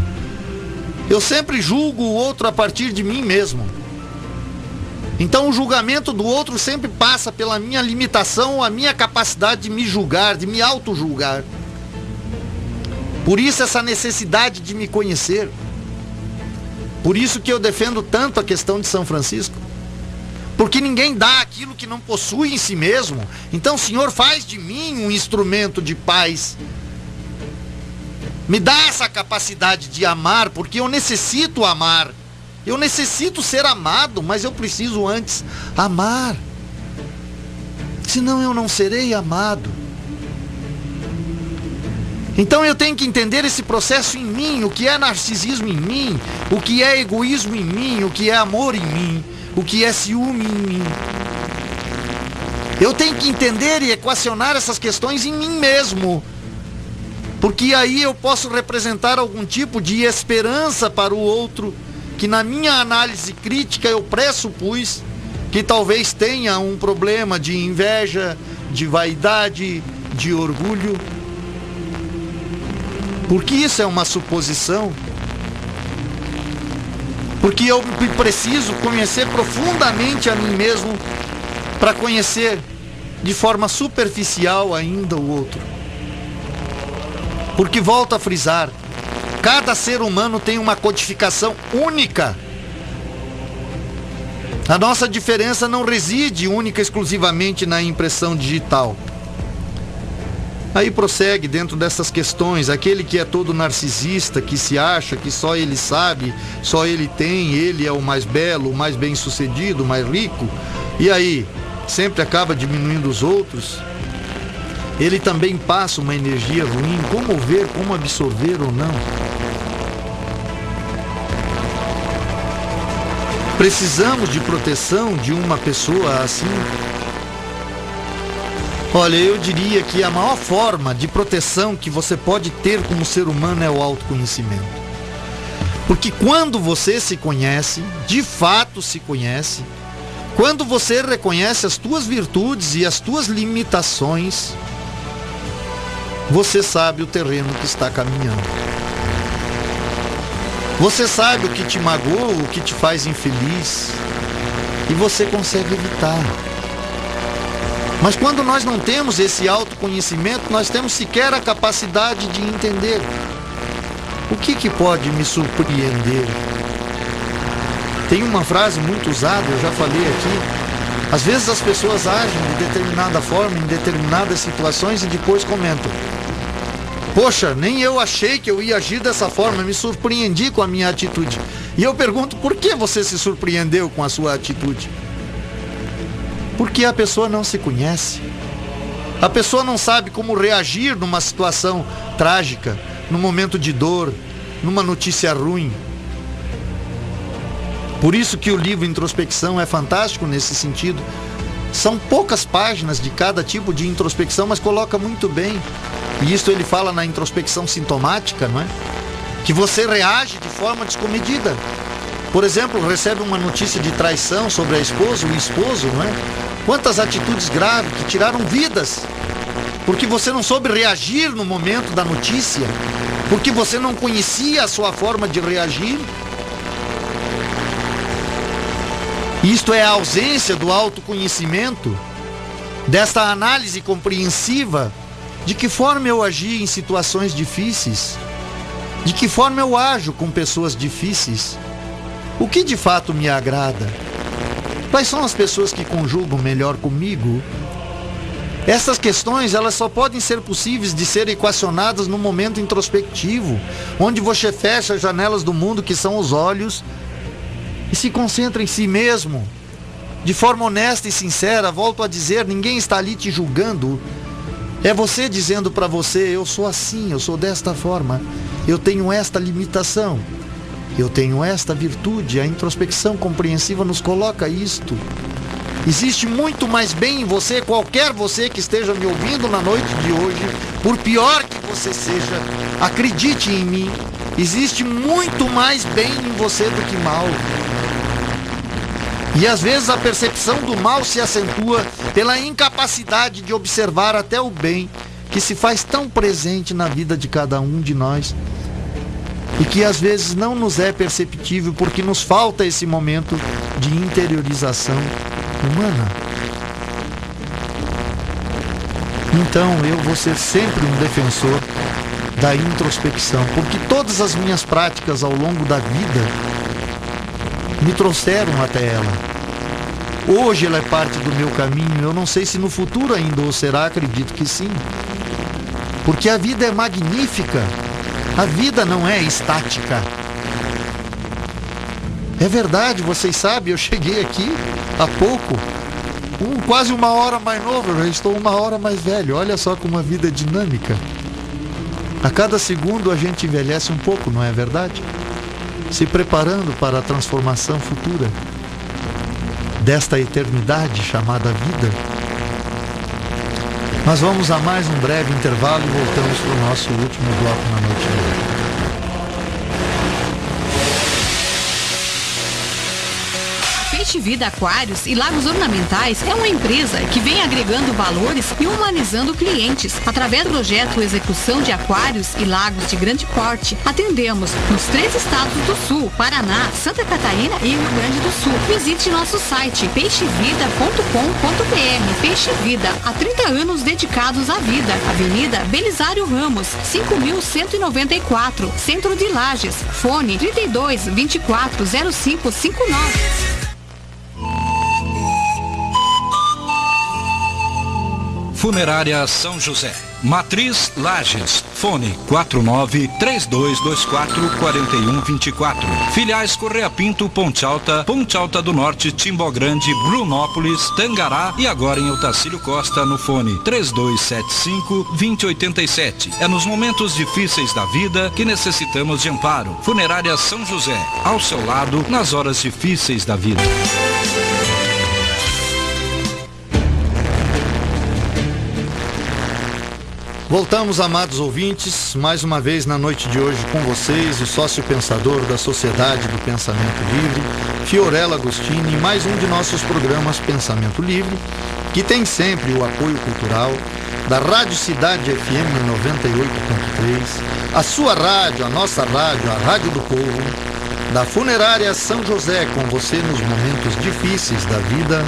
[SPEAKER 1] Eu sempre julgo o outro a partir de mim mesmo. Então o julgamento do outro sempre passa pela minha limitação, a minha capacidade de me julgar, de me auto-julgar. Por isso essa necessidade de me conhecer. Por isso que eu defendo tanto a questão de São Francisco. Porque ninguém dá aquilo que não possui em si mesmo. Então, Senhor, faz de mim um instrumento de paz. Me dá essa capacidade de amar, porque eu necessito amar. Eu necessito ser amado, mas eu preciso antes amar. Senão eu não serei amado. Então eu tenho que entender esse processo em mim, o que é narcisismo em mim, o que é egoísmo em mim, o que é amor em mim, o que é ciúme em mim. Eu tenho que entender e equacionar essas questões em mim mesmo. Porque aí eu posso representar algum tipo de esperança para o outro, que na minha análise crítica eu pressupus que talvez tenha um problema de inveja, de vaidade, de orgulho. Porque isso é uma suposição. Porque eu preciso conhecer profundamente a mim mesmo para conhecer de forma superficial ainda o outro. Porque volto a frisar, cada ser humano tem uma codificação única. A nossa diferença não reside única e exclusivamente na impressão digital. Aí prossegue dentro dessas questões, aquele que é todo narcisista, que se acha que só ele sabe, só ele tem, ele é o mais belo, o mais bem-sucedido, o mais rico, e aí sempre acaba diminuindo os outros. Ele também passa uma energia ruim, como ver, como absorver ou não. Precisamos de proteção de uma pessoa assim? Olha, eu diria que a maior forma de proteção que você pode ter como ser humano é o autoconhecimento. Porque quando você se conhece, de fato se conhece, quando você reconhece as tuas virtudes e as tuas limitações, você sabe o terreno que está caminhando. Você sabe o que te magoa, o que te faz infeliz, e você consegue evitar. Mas quando nós não temos esse autoconhecimento, nós temos sequer a capacidade de entender o que pode me surpreender. Tem uma frase muito usada, eu já falei aqui. Às vezes as pessoas agem de determinada forma, em determinadas situações, e depois comentam: poxa, nem eu achei que eu ia agir dessa forma, me surpreendi com a minha atitude. E eu pergunto, por que você se surpreendeu com a sua atitude? Porque a pessoa não se conhece. A pessoa não sabe como reagir numa situação trágica, num momento de dor, numa notícia ruim. Por isso que o livro Introspecção é fantástico nesse sentido. São poucas páginas de cada tipo de introspecção, mas coloca muito bem. E isso ele fala na introspecção sintomática, não é? Que você reage de forma descomedida. Por exemplo, recebe uma notícia de traição sobre a esposa, o esposo, não é? Quantas atitudes graves que tiraram vidas, porque você não soube reagir no momento da notícia, porque você não conhecia a sua forma de reagir. Isto é a ausência do autoconhecimento, desta análise compreensiva de que forma eu agi em situações difíceis, de que forma eu ajo com pessoas difíceis, o que de fato me agrada. Quais são as pessoas que conjugam melhor comigo? Essas questões, elas só podem ser possíveis de ser equacionadas no momento introspectivo, onde você fecha as janelas do mundo, que são os olhos, e se concentra em si mesmo, de forma honesta e sincera. Volto a dizer, ninguém está ali te julgando. É você dizendo para você: eu sou assim, eu sou desta forma, eu tenho esta limitação, eu tenho esta virtude. A introspecção compreensiva nos coloca isto. Existe muito mais bem em você, qualquer você que esteja me ouvindo na noite de hoje, por pior que você seja, acredite em mim, existe muito mais bem em você do que mal. E às vezes a percepção do mal se acentua pela incapacidade de observar até o bem que se faz tão presente na vida de cada um de nós, e que às vezes não nos é perceptível porque nos falta esse momento de interiorização humana. Então eu vou ser sempre um defensor da introspecção, porque todas as minhas práticas ao longo da vida me trouxeram até ela. Hoje ela é parte do meu caminho. Eu não sei se no futuro ainda o será, acredito que sim. Porque a vida é magnífica. A vida não é estática. É verdade, vocês sabem, eu cheguei aqui há pouco, quase uma hora mais novo, eu já estou uma hora mais velho. Olha só como a vida é dinâmica. A cada segundo a gente envelhece um pouco, não é verdade? Se preparando para a transformação futura desta eternidade chamada vida. Mas vamos a mais um breve intervalo e voltamos para o nosso último bloco na noite de hoje.
[SPEAKER 2] Peixe Vida Aquários e Lagos Ornamentais é uma empresa que vem agregando valores e humanizando clientes. Através do projeto Execução de Aquários e Lagos de Grande Porte, atendemos nos 3 estados do Sul: Paraná, Santa Catarina e Rio Grande do Sul. Visite nosso site peixevida.com.br. Peixe Vida, há 30 anos dedicados à vida. Avenida Belisário Ramos, 5194, Centro de Lages. Fone 32 24 0559.
[SPEAKER 3] Funerária São José. Matriz Lages, fone 49-3224-4124. Filiais Correia Pinto, Ponte Alta do Norte, Timbó Grande, Brunópolis, Tangará e agora em Otacílio Costa no fone 3275-2087. É nos momentos difíceis da vida que necessitamos de amparo. Funerária São José, ao seu lado nas horas difíceis da vida.
[SPEAKER 1] Voltamos, amados ouvintes, mais uma vez na noite de hoje com vocês, o sócio pensador da Sociedade do Pensamento Livre, Fiorella Agostini, e mais um de nossos programas Pensamento Livre, que tem sempre o apoio cultural da Rádio Cidade FM 98.3, a sua rádio, a nossa rádio, a Rádio do Povo, da Funerária São José, com você nos momentos difíceis da vida,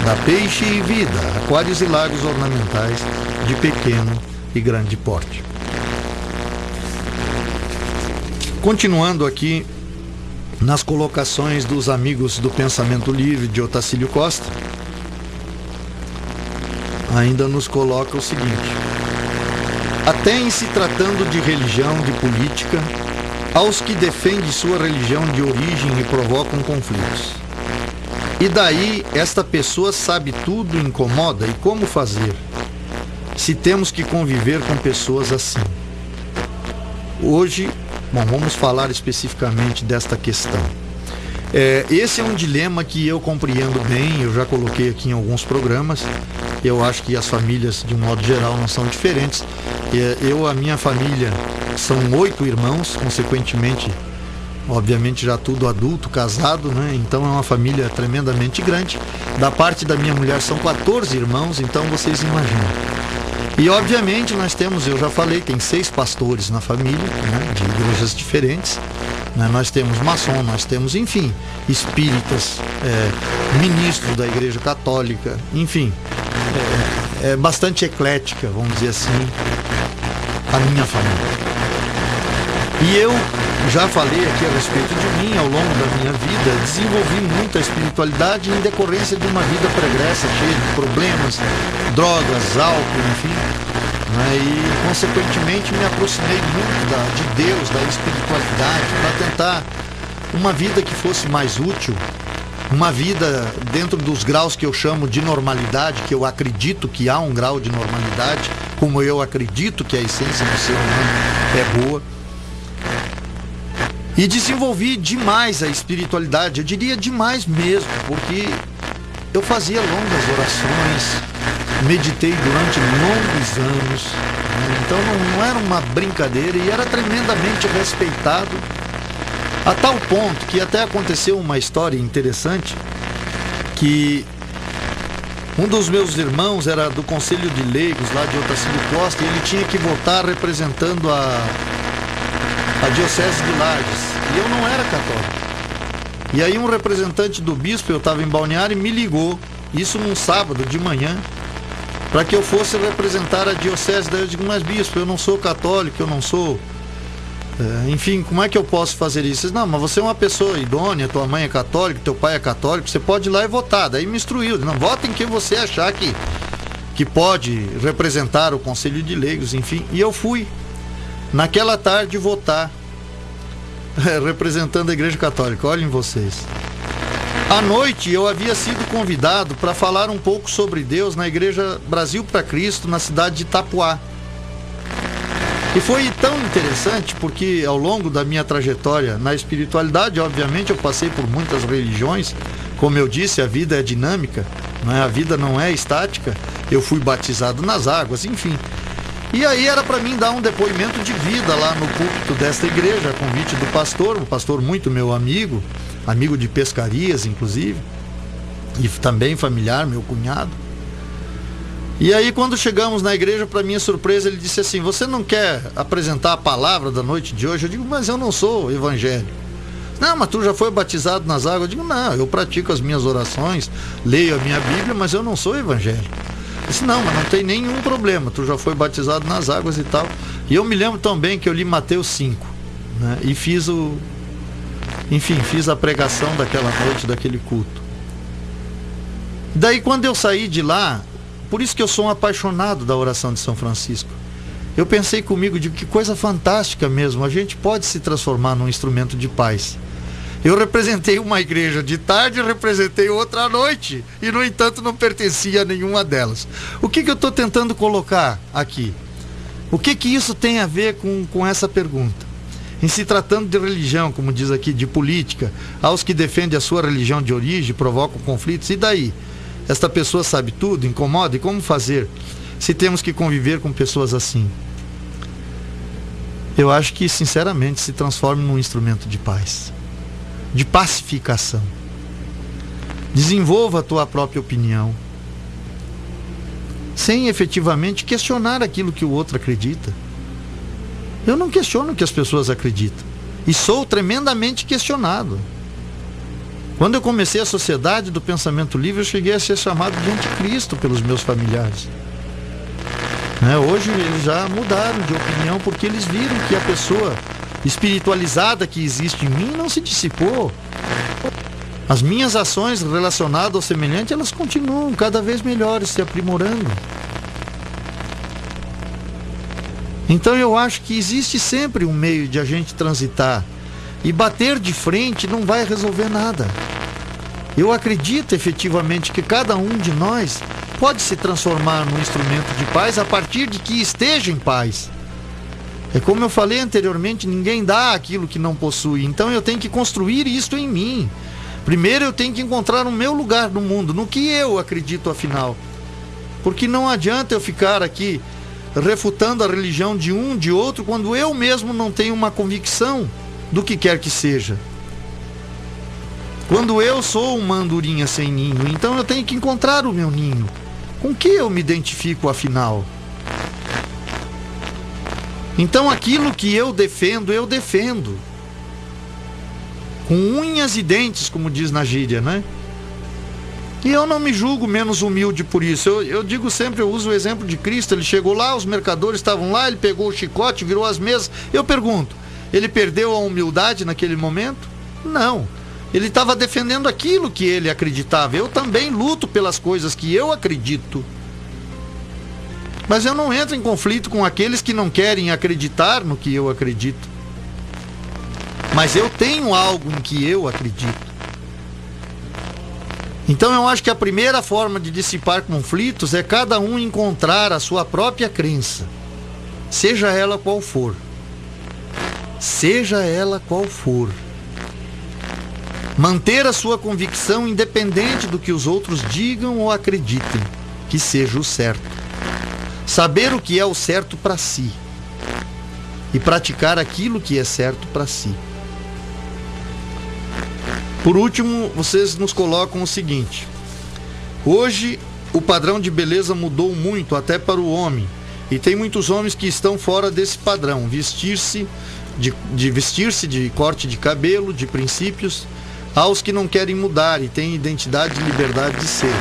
[SPEAKER 1] da Peixe e Vida, aquários e lagos ornamentais de pequeno e grande porte. Continuando aqui nas colocações dos amigos do Pensamento Livre de Otacílio Costa, ainda nos coloca o seguinte: até em se tratando de religião, de política, aos que defendem sua religião de origem e provocam conflitos. E daí esta pessoa sabe tudo, incomoda, e como fazer se temos que conviver com pessoas assim? Hoje, vamos falar especificamente desta questão. Esse é um dilema que eu compreendo bem, eu já coloquei aqui em alguns programas. Eu acho que as famílias, de um modo geral, não são diferentes. A minha família, são 8 irmãos, consequentemente, obviamente já tudo adulto, casado, né? Então é uma família tremendamente grande. Da parte da minha mulher são 14 irmãos, então vocês imaginam. E obviamente nós temos, eu já falei, tem 6 pastores na família, né, de igrejas diferentes, né? Nós temos maçom, nós temos, enfim, espíritas, ministros da igreja católica, enfim, é bastante eclética, vamos dizer assim, a minha família. E eu já falei aqui a respeito de mim, ao longo da minha vida, desenvolvi muita espiritualidade em decorrência de uma vida pregressa, cheia de problemas, drogas, álcool, enfim. Né? E, consequentemente, me aproximei muito de Deus, da espiritualidade, para tentar uma vida que fosse mais útil, uma vida dentro dos graus que eu chamo de normalidade, que eu acredito que há um grau de normalidade, como eu acredito que a essência do ser humano é boa. E desenvolvi demais a espiritualidade, eu diria demais mesmo, porque eu fazia longas orações, meditei durante longos anos, né? Então não era uma brincadeira e era tremendamente respeitado, a tal ponto que até aconteceu uma história interessante, que um dos meus irmãos era do Conselho de Leigos lá de Otacílio Costa e ele tinha que votar representando a Diocese de Lages, e eu não era católico. E aí um representante do bispo, eu estava em Balneário, me ligou, isso num sábado de manhã, para que eu fosse representar a Diocese. Daí eu digo, mas bispo, eu não sou católico, eu não sou... enfim, como é que eu posso fazer isso? Não, mas você é uma pessoa idônea, tua mãe é católica, teu pai é católico, você pode ir lá e votar. Daí me instruiu, não, vota em quem você achar que pode representar o Conselho de Leigos, enfim. E eu fui naquela tarde votar, representando a Igreja Católica. Olhem vocês. À noite eu havia sido convidado para falar um pouco sobre Deus na Igreja Brasil para Cristo, na cidade de Itapuá. E foi tão interessante porque ao longo da minha trajetória na espiritualidade, obviamente eu passei por muitas religiões. Como eu disse, a vida é dinâmica, né? A vida não é estática. Eu fui batizado nas águas, enfim. E aí era para mim dar um depoimento de vida lá no púlpito desta igreja, a convite do pastor, um pastor muito meu amigo de pescarias inclusive, e também familiar, meu cunhado. E aí quando chegamos na igreja, para minha surpresa, ele disse assim, você não quer apresentar a palavra da noite de hoje? Eu digo, mas eu não sou evangélico. Não, mas tu já foi batizado nas águas? Eu digo, não, eu pratico as minhas orações, leio a minha Bíblia, mas eu não sou evangélico. Ele disse, não, mas não tem nenhum problema, tu já foi batizado nas águas e tal. E eu me lembro também que eu li Mateus 5, né, e fiz a pregação daquela noite, daquele culto. Daí quando eu saí de lá, por isso que eu sou um apaixonado da oração de São Francisco. eu pensei comigo, digo, que coisa fantástica mesmo, a gente pode se transformar num instrumento de paz. Eu representei uma igreja de tarde e representei outra à noite, e no entanto não pertencia a nenhuma delas. O que eu estou tentando colocar aqui? O que isso tem a ver com essa pergunta? Em se tratando de religião, como diz aqui, de política, aos que defendem a sua religião de origem, provocam conflitos, e daí? Esta pessoa sabe tudo, incomoda, e como fazer se temos que conviver com pessoas assim? Eu acho que, sinceramente, se transforme num instrumento de paz, de pacificação. Desenvolva a tua própria opinião, sem efetivamente questionar aquilo que o outro acredita. Eu não questiono o que as pessoas acreditam, e sou tremendamente questionado. Quando eu comecei a Sociedade do Pensamento Livre, eu cheguei a ser chamado de anticristo pelos meus familiares. Hoje eles já mudaram de opinião, porque eles viram que a pessoa espiritualizada que existe em mim não se dissipou. As minhas ações relacionadas ao semelhante, elas continuam cada vez melhores, se aprimorando. Então eu acho que existe sempre um meio de a gente transitar, e bater de frente não vai resolver nada. Eu acredito efetivamente que cada um de nós pode se transformar num instrumento de paz a partir de que esteja em paz. É como eu falei anteriormente, ninguém dá aquilo que não possui, então eu tenho que construir isto em mim. Primeiro eu tenho que encontrar o meu lugar no mundo, no que eu acredito afinal. Porque não adianta eu ficar aqui refutando a religião de um, de outro, quando eu mesmo não tenho uma convicção do que quer que seja. Quando eu sou uma andorinha sem ninho, então eu tenho que encontrar o meu ninho. Com que eu me identifico afinal? Então aquilo que eu defendo, eu defendo. Com unhas e dentes, como diz na gíria, né? E eu não me julgo menos humilde por isso. Eu digo sempre, eu uso o exemplo de Cristo. Ele chegou lá, os mercadores estavam lá, ele pegou o chicote, virou as mesas. Eu pergunto, ele perdeu a humildade naquele momento? Não. Ele estava defendendo aquilo que ele acreditava. Eu também luto pelas coisas que eu acredito. Mas eu não entro em conflito com aqueles que não querem acreditar no que eu acredito. Mas eu tenho algo em que eu acredito. Então eu acho que a primeira forma de dissipar conflitos é cada um encontrar a sua própria crença, seja ela qual for. Seja ela qual for. Manter a sua convicção independente do que os outros digam ou acreditem, que seja o certo. Saber o que é o certo para si e praticar aquilo que é certo para si. Por último, vocês nos colocam o seguinte: hoje o padrão de beleza mudou muito até para o homem, e tem muitos homens que estão fora desse padrão, vestir-se de corte de cabelo, de princípios. Aos que não querem mudar e têm identidade e liberdade de ser,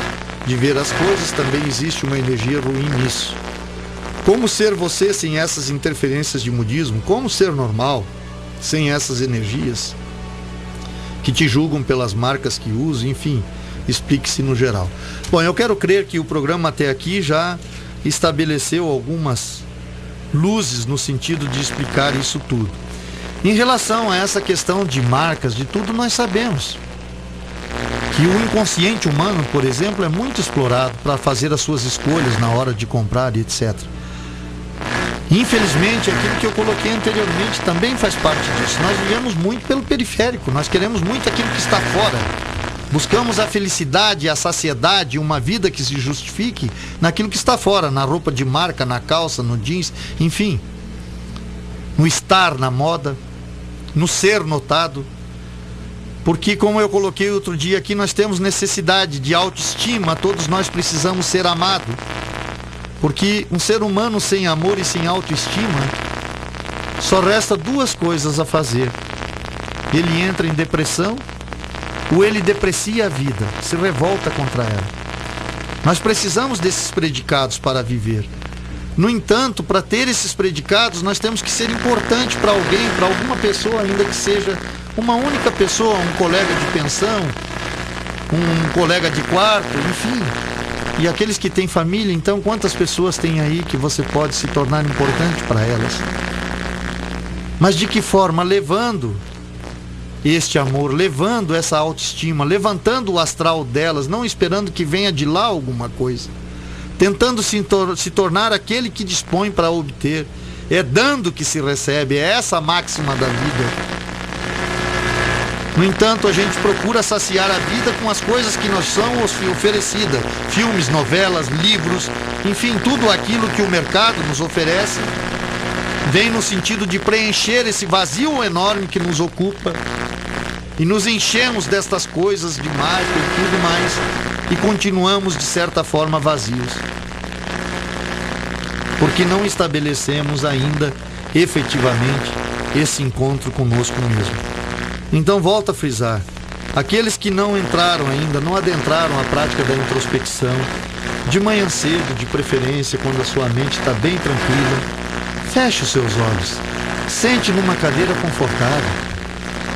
[SPEAKER 1] de ver as coisas, também existe uma energia ruim nisso. Como ser você sem essas interferências de mudismo? Como ser normal sem essas energias que te julgam pelas marcas que usam? Enfim, explique-se no geral. Bom, eu quero crer que o programa até aqui já estabeleceu algumas luzes no sentido de explicar isso tudo. Em relação a essa questão de marcas, de tudo, nós sabemos que o inconsciente humano, por exemplo, é muito explorado para fazer as suas escolhas na hora de comprar e etc. Infelizmente, aquilo que eu coloquei anteriormente também faz parte disso. Nós vivemos muito pelo periférico, nós queremos muito aquilo que está fora. Buscamos a felicidade, a saciedade, uma vida que se justifique naquilo que está fora, na roupa de marca, na calça, no jeans, enfim. No estar na moda, no ser notado. Porque, como eu coloquei outro dia aqui, nós temos necessidade de autoestima, todos nós precisamos ser amados. Porque um ser humano sem amor e sem autoestima, só resta duas coisas a fazer: ele entra em depressão, ou ele deprecia a vida, se revolta contra ela. Nós precisamos desses predicados para viver. No entanto, para ter esses predicados, nós temos que ser importante para alguém, para alguma pessoa, ainda que seja uma única pessoa, um colega de pensão, um colega de quarto, enfim. E aqueles que têm família, então, quantas pessoas tem aí que você pode se tornar importante para elas? Mas de que forma? Levando este amor, levando essa autoestima, levantando o astral delas, não esperando que venha de lá alguma coisa. Tentando se tornar aquele que dispõe para obter. É dando que se recebe, é essa a máxima da vida. No entanto, a gente procura saciar a vida com as coisas que nos são oferecidas. Filmes, novelas, livros, enfim, tudo aquilo que o mercado nos oferece vem no sentido de preencher esse vazio enorme que nos ocupa. E nos enchemos destas coisas demais, por tudo mais, e continuamos, de certa forma, vazios. Porque não estabelecemos ainda, efetivamente, esse encontro conosco mesmo. Então, volto a frisar, aqueles que não entraram ainda, não adentraram a prática da introspecção, de manhã cedo, de preferência, quando a sua mente está bem tranquila, feche os seus olhos, sente numa cadeira confortável,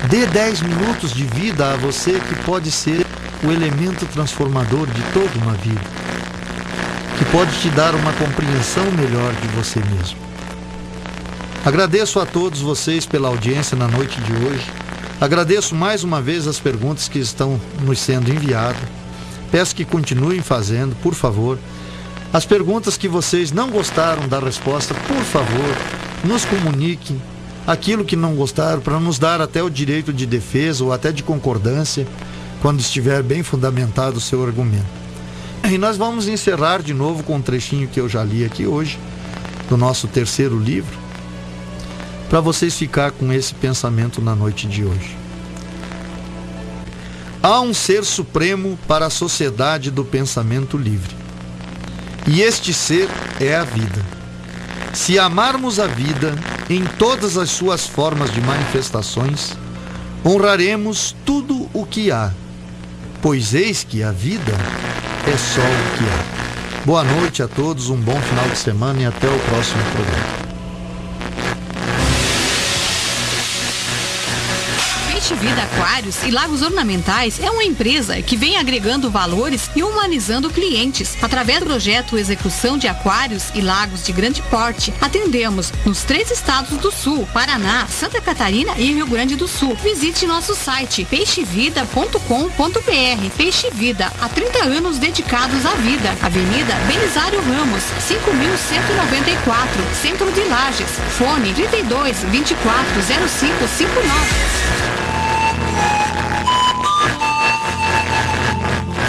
[SPEAKER 1] dê 10 minutos de vida a você que pode ser o elemento transformador de toda uma vida, que pode te dar uma compreensão melhor de você mesmo. Agradeço a todos vocês pela audiência na noite de hoje. Agradeço mais uma vez as perguntas que estão nos sendo enviadas. Peço que continuem fazendo, por favor. As perguntas que vocês não gostaram da resposta, por favor, nos comuniquem aquilo que não gostaram, para nos dar até o direito de defesa ou até de concordância, quando estiver bem fundamentado o seu argumento. E nós vamos encerrar de novo com um trechinho que eu já li aqui hoje, do nosso terceiro livro, para vocês ficar com esse pensamento na noite de hoje. Há um ser supremo para a sociedade do pensamento livre. E este ser é a vida. Se amarmos a vida em todas as suas formas de manifestações, honraremos tudo o que há, pois eis que a vida é só o que há. Boa noite a todos, um bom final de semana e até o próximo programa.
[SPEAKER 2] Peixe Vida Aquários e Lagos Ornamentais é uma empresa que vem agregando valores e humanizando clientes. Através do projeto Execução de Aquários e Lagos de Grande Porte, atendemos nos 3 estados do Sul, Paraná, Santa Catarina e Rio Grande do Sul. Visite nosso site peixevida.com.br. Peixe Vida, há 30 anos dedicados à vida. Avenida Belisário Ramos, 5194, Centro de Lages. Fone 32 24 0559.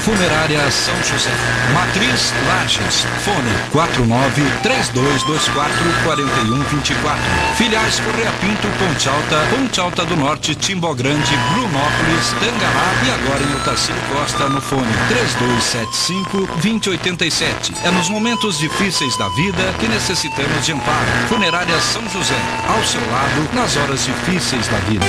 [SPEAKER 3] Funerária São José. Matriz Lages. Fone 49-3224-4124. Filiais Correia Pinto, Ponte Alta do Norte, Timbó Grande, Brunópolis, Tangará e agora em Otacílio Costa no fone 3275-2087. É nos momentos difíceis da vida que necessitamos de amparo. Funerária São José. Ao seu lado nas horas difíceis da vida.